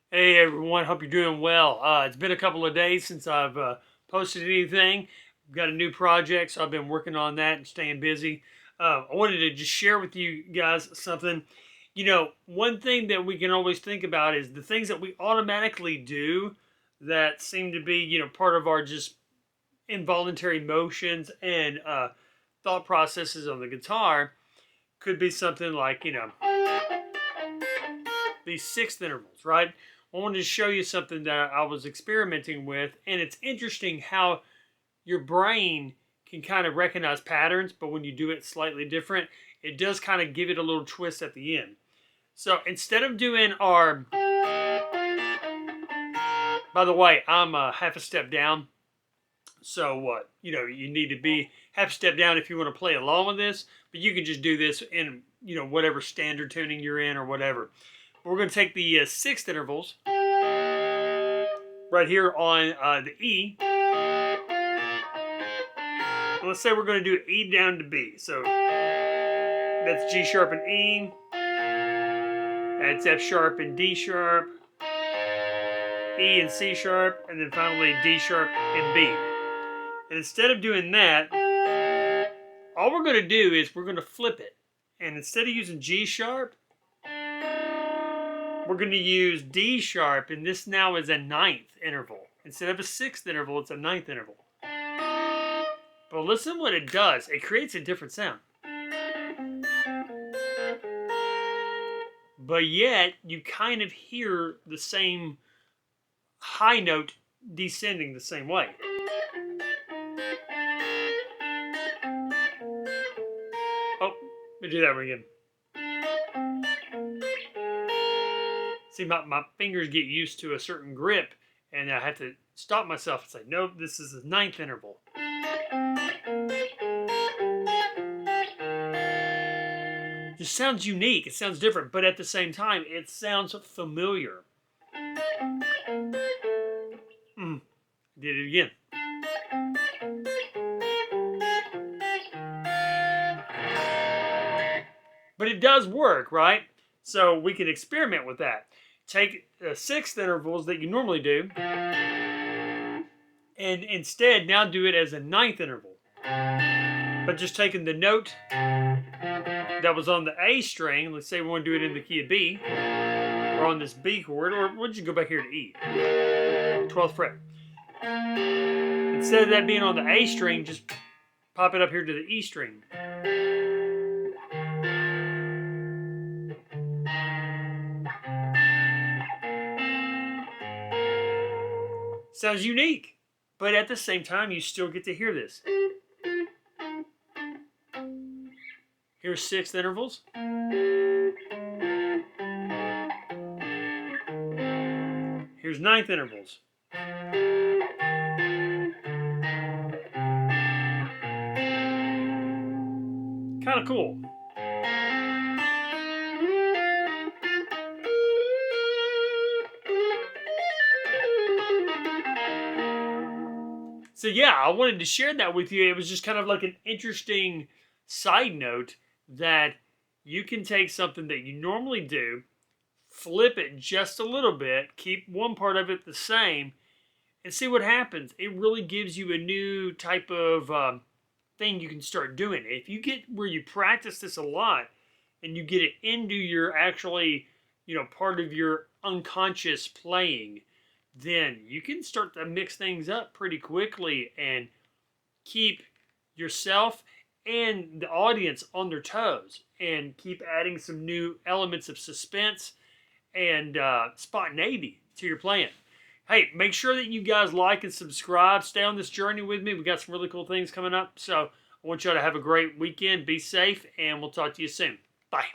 Hey everyone, hope you're doing well. It's been a couple of days since I've posted anything. I've got a new project, so I've been working on that and staying busy. I wanted to just share with you guys something. One thing that we can always think about is the things that we automatically do that seem to be, part of our just involuntary motions and thought processes on the guitar. Could be something like, these sixth intervals, right? I wanted to show you something that I was experimenting with, and it's interesting how your brain can kind of recognize patterns, but when you do it slightly different, it does kind of give it a little twist at the end. So instead of doing our, by the way, I'm half a step down. So what? You need to be half a step down if you want to play along with this, but you can just do this in, whatever standard tuning you're in or whatever. We're going to take the sixth intervals right here on the E. And let's say we're going to do E down to B. So that's G sharp and E. That's F sharp and D sharp. E and C sharp. And then finally D sharp and B. And instead of doing that, all we're going to do is we're going to flip it. And instead of using G sharp, we're going to use D sharp, and this now is a ninth interval. Instead of a sixth interval, it's a ninth interval. But listen to what it does. It creates a different sound. But yet, you kind of hear the same high note descending the same way. Oh, let me do that one again. See, my fingers get used to a certain grip, and I have to stop myself and say, nope, this is the ninth interval. It just sounds unique. It sounds different, but at the same time, it sounds familiar. Did it again. But it does work, right? So we can experiment with that. Take the sixth intervals that you normally do, and instead now do it as a ninth interval. But just taking the note that was on the A string, let's say we want to do it in the key of B, or on this B chord, or we'll just go back here to E, 12th fret. Instead of that being on the A string, just pop it up here to the E string. Sounds unique, but at the same time, you still get to hear this. Here's sixth intervals. Here's ninth intervals. Kind of cool. So yeah, I wanted to share that with you. It was just kind of like an interesting side note that you can take something that you normally do, flip it just a little bit, keep one part of it the same, and see what happens. It really gives you a new type of thing you can start doing. If you get where you practice this a lot and you get it into your actually, part of your unconscious playing, then you can start to mix things up pretty quickly and keep yourself and the audience on their toes and keep adding some new elements of suspense and spontaneity to your playing. Hey, make sure that you guys like and subscribe. Stay on this journey with me. We got some really cool things coming up. So I want y'all to have a great weekend. Be safe, and we'll talk to you soon. Bye.